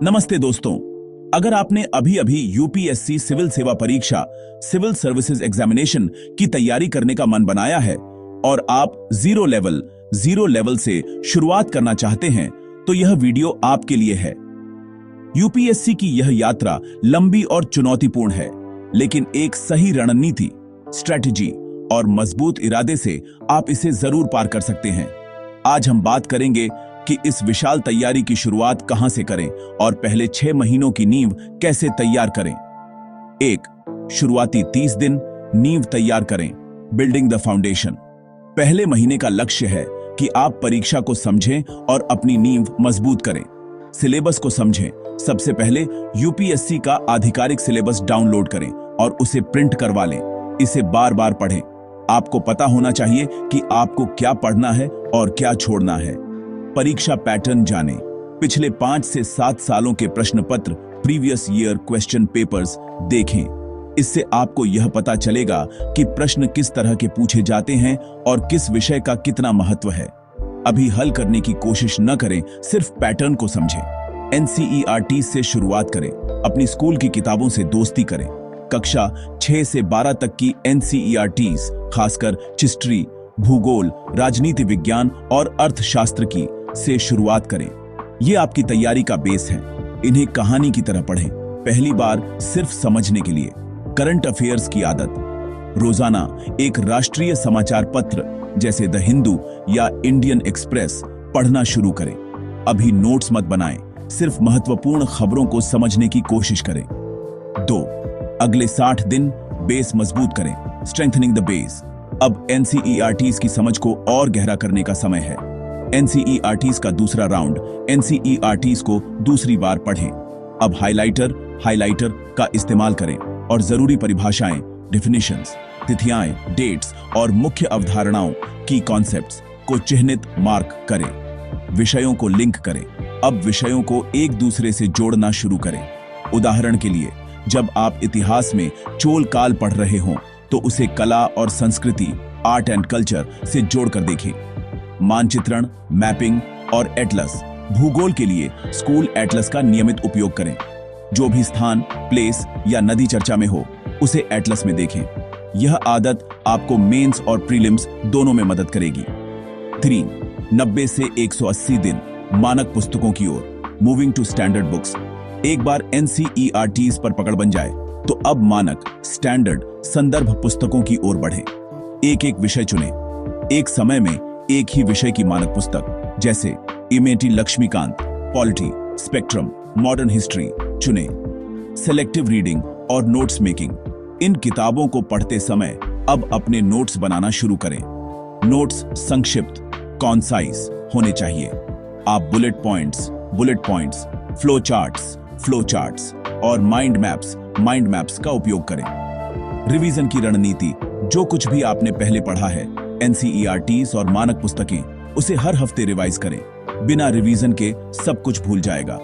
नमस्ते दोस्तों, अगर आपने अभी अभी यूपीएससी सिविल सेवा परीक्षा सिविल सर्विसेज एग्जामिनेशन की तैयारी करने का मन बनाया है और आप जीरो लेवल से शुरुआत करना चाहते हैं तो यह वीडियो आपके लिए है। यूपीएससी की यह यात्रा लंबी और चुनौतीपूर्ण है, लेकिन एक सही रणनीति, स्ट्रेटजी और मजबूत इरादे से आप इसे जरूर पार कर सकते हैं। आज हम बात करेंगे कि इस विशाल तैयारी की शुरुआत कहां से करें और पहले 6 महीनों की नींव कैसे तैयार करें। 1. शुरुआती 30 दिन नींव तैयार करें। Building the foundation. पहले महीने का लक्ष्य है कि आप परीक्षा को समझें और अपनी नींव मजबूत करें। सिलेबस को समझें। सबसे पहले यूपीएससी का आधिकारिक सिलेबस डाउनलोड करें और उसे प्रिंट करवा लें। इसे बार बार पढ़ें। आपको पता होना चाहिए कि आपको क्या पढ़ना है और क्या छोड़ना है। परीक्षा पैटर्न जानें। पिछले 5 से 7 सालों के प्रश्न पत्र, प्रीवियस ईयर क्वेश्चन पेपर्स देखें। इससे आपको यह पता चलेगा कि प्रश्न किस तरह के पूछे जाते हैं और किस विषय का कितना महत्व है। अभी हल करने की कोशिश न करें, सिर्फ पैटर्न को समझें। एनसीईआरटी से शुरुआत करें। अपनी स्कूल की किताबों से दोस्ती करें। कक्षा 6 से 12 तक की एनसीईआरटीज, खासकर हिस्ट्री, भूगोल, राजनीति विज्ञान और अर्थशास्त्र की से शुरुआत करें। ये आपकी तैयारी का बेस है। इन्हें कहानी की तरह पढ़ें, पहली बार सिर्फ समझने के लिए। करंट अफेयर्स की आदत। रोजाना एक राष्ट्रीय समाचार पत्र जैसे द हिंदू या इंडियन एक्सप्रेस पढ़ना शुरू करें। अभी नोट्स मत बनाएं, सिर्फ महत्वपूर्ण खबरों को समझने की कोशिश करें। 2. अगले 60 दिन बेस मजबूत करें। Strengthening the base. अब एनसीईआरटीज की समझ को और गहरा करने का समय है। एनसीईआरटीज का दूसरा राउंड। एनसीईआरटीज को दूसरी बार पढ़ें। अब हाइलाइटर का इस्तेमाल करें और जरूरी परिभाषाएं, डेफिनेशंस, तिथियां, डेट्स और मुख्य अवधारणाओं की कॉन्सेप्ट्स को चिह्नित मार्क करें। विषयों को लिंक करें। अब विषयों को एक दूसरे से जोड़ना शुरू करें। उदाहरण के लिए, जब आप इतिहास में चोल काल पढ़ रहे हों तो उसे कला और संस्कृति, आर्ट एंड कल्चर से जोड़कर देखें। मानचित्रण, मैपिंग और एटलस। भूगोल के लिए स्कूल एटलस का नियमित उपयोग करें। जो भी स्थान, प्लेस या नदी चर्चा में हो उसे एटलस में देखें। यह आदत आपको मेंस और प्रीलिम्स दोनों में मदद करेगी। 3. 90 से 180 दिन मानक पुस्तकों की ओर। Moving to standard books. एक बार एनसीईआरटीज पर पकड़ बन जाए तो अब मानक, स्टैंडर्ड संदर्भ पुस्तकों की ओर बढ़ें। एक विषय चुनें। एक समय में एक ही विषय की मानक पुस्तक जैसे इमेटी Laxmikanth, polity, spectrum, modern history चुनें। सेलेक्टिव रीडिंग और नोट्स मेकिंग। इन किताबों को पढ़ते समय अब अपने नोट्स बनाना शुरू करें। नोट्स संक्षिप्त, कॉन्साइज होने चाहिए। आप बुलेट पॉइंट्स, फ्लो चार्ट्स और माइंड मैप्स का उपयोग करें। रिवीजन की रणनीति। जो कुछ भी आपने पहले पढ़ा है, एनसीईआरटीज और मानक पुस्तकें, उसे हर हफ्ते रिवाइज करें। बिना रिवीजन के सब कुछ भूल जाएगा।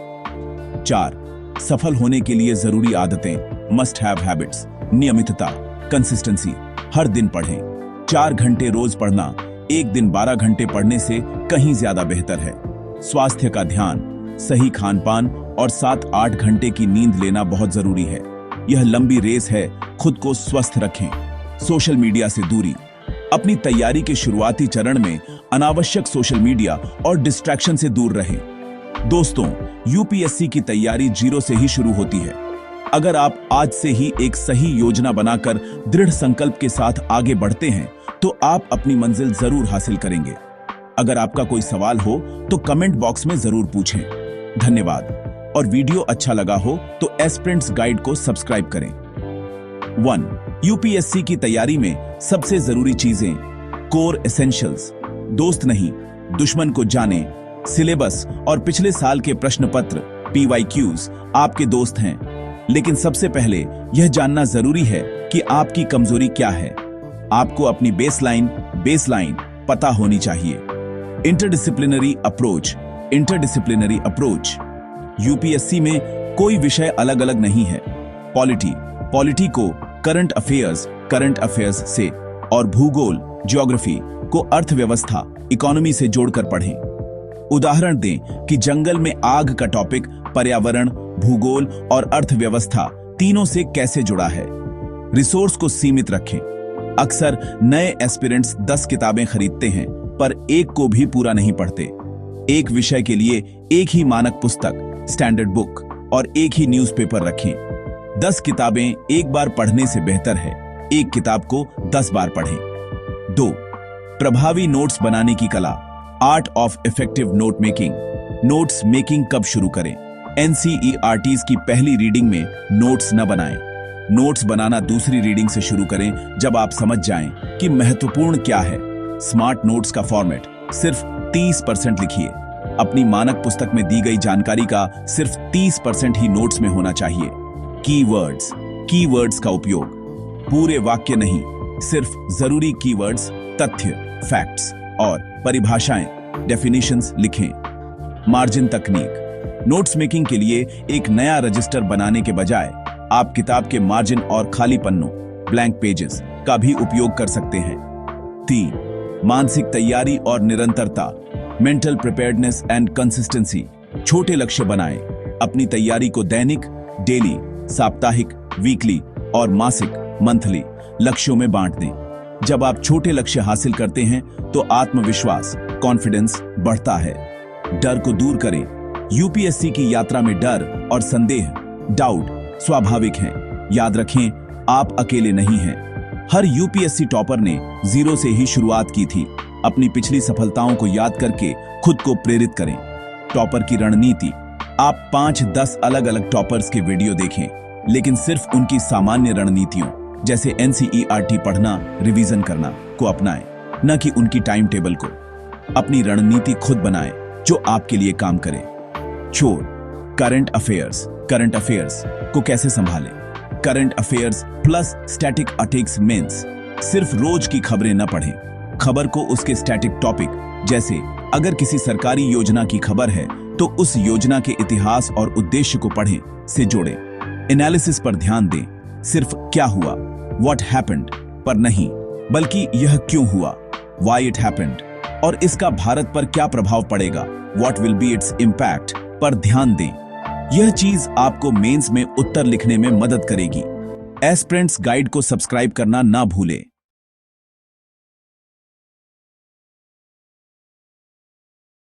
4. सफल होने के लिए जरूरी आदतें, मस्ट हैव हैबिट्स। नियमितता, कंसिस्टेंसी। हर दिन पढ़ें। 4 घंटे रोज पढ़ना 1 दिन 12 घंटे पढ़ने से कहीं ज्यादा बेहतर है। स्वास्थ्य का ध्यान, सही खानपान और 7-8 घंटे की नींद लेना बहुत जरूरी है। यह लंबी रेस है, खुद को स्वस्थ रखें। सोशल मीडिया से दूरी। अपनी तैयारी के शुरुआती चरण में अनावश्यक सोशल मीडिया और डिस्ट्रैक्शन से दूर रहें। दोस्तों, यूपीएससी की तैयारी जीरो से ही शुरू होती है। अगर आप आज से ही एक सही योजना बनाकर दृढ़ संकल्प के साथ आगे बढ़ते हैं तो आप अपनी मंजिल जरूर हासिल करेंगे। अगर आपका कोई सवाल हो तो कमेंट बॉक्स में जरूर पूछें। धन्यवाद। और वीडियो अच्छा लगा हो तो एस्पिरेंट्स गाइड को सब्सक्राइब करें। 1. यूपीएससी की तैयारी में सबसे जरूरी चीजें। Core essentials. दोस्त नहीं, दुश्मन को जाने। सिलेबस और पिछले साल के प्रश्न पत्र, PYQs आपके दोस्त हैं, लेकिन सबसे पहले यह जानना जरूरी है कि आपकी कमजोरी क्या है। आपको अपनी बेसलाइन पता होनी चाहिए। Interdisciplinary approach. यूपीएससी में कोई विषय अलग अलग नहीं है। पॉलिटी को करंट अफेयर्स से और भूगोल, ज्योग्राफी को अर्थव्यवस्था, इकोनॉमी से जोड़कर पढ़ें। उदाहरण दें कि जंगल में आग का टॉपिक पर्यावरण, भूगोल और अर्थव्यवस्था तीनों से कैसे जुड़ा है। रिसोर्स को सीमित रखें। अक्सर नए एस्पिरेंट्स 10 किताबें खरीदते हैं पर एक को भी पूरा नहीं पढ़ते। एक विषय के लिए एक ही मानक पुस्तक, स्टैंडर्ड बुक और एक ही न्यूज़पेपर रखें। 10 किताबें एक बार पढ़ने से बेहतर है एक किताब को 10 बार पढ़ें। 2. प्रभावी नोट्स बनाने की कला, art of effective note making. Notes making कब शुरू करें? NCERTs की पहली रीडिंग में नोट्स न बनाएं। नोट्स बनाना दूसरी रीडिंग से शुरू करें जब आप समझ जाएं कि महत्वपूर्ण क्या है। स्मार्ट नोट्स का फॉर्मेट, सिर्फ 30% लिखिए। अपनी मानक पुस्तक में दी गई जानकारी का सिर्फ 30% ही नोट्स में होना चाहिए। कीवर्ड्स का उपयोग, पूरे वाक्य नहीं, सिर्फ जरूरी कीवर्ड्स, तथ्य, फैक्ट्स और परिभाषाएं, डेफिनेशंस लिखें। मार्जिन तकनीक, नोट्स मेकिंग के लिए एक नया रजिस्टर बनाने के बजाय आप किताब के मार्जिन और खाली पन्नों, ब्लैंक पेजेस का भी उपयोग कर सकते हैं। 3. मानसिक तैयारी और निरंतरता, मेंटल प्रिपेयर्डनेस एंड कंसिस्टेंसी। छोटे लक्ष्य बनाएं। अपनी तैयारी को दैनिक, डेली, साप्ताहिक, वीकली और मासिक, मंथली लक्ष्यों में बांट दें। जब आप छोटे लक्ष्य हासिल करते हैं तो आत्मविश्वास, कॉन्फिडेंस बढ़ता है। डर को दूर करें। यूपीएससी की यात्रा में डर और संदेह, डाउट स्वाभाविक हैं। याद रखें, आप अकेले नहीं हैं। हर यूपीएससी टॉपर ने 0 से ही शुरुआत की थी। अपनी पिछली सफलताओं को याद करके खुद को प्रेरित करें। टॉपर की रणनीति, आप 5-10 अलग-अलग टॉपर्स के वीडियो देखें, लेकिन सिर्फ उनकी सामान्य रणनीतियों जैसे NCERT पढ़ना, रिवीजन करना को अपनाएं, न कि उनकी टाइम टेबल को। अपनी रणनीति खुद बनाएं जो आपके लिए काम करे। चोर, करंट अफेयर्स को कैसे संभालें? Current affairs plus static attacks means सिर्फ रोज की खबरें न पढ़ें। खबर को उसके स्टैटिक टॉपिक, जैसे अगर किसी सरकारी योजना की खबर है तो उस योजना के इतिहास और उद्देश्य को पढ़ें, से जोड़ें। एनालिसिस पर ध्यान दें, सिर्फ क्या हुआ, व्हाट हैपेंड पर नहीं, बल्कि यह क्यों हुआ, व्हाई इट हैपेंड, और इसका भारत पर क्या प्रभाव पड़ेगा, what will be its impact पर ध्यान दें। यह चीज आपको मेंस में उत्तर लिखने में मदद करेगी। एस्पिरेंट्स गाइड को सब्सक्राइब करना ना भूलें।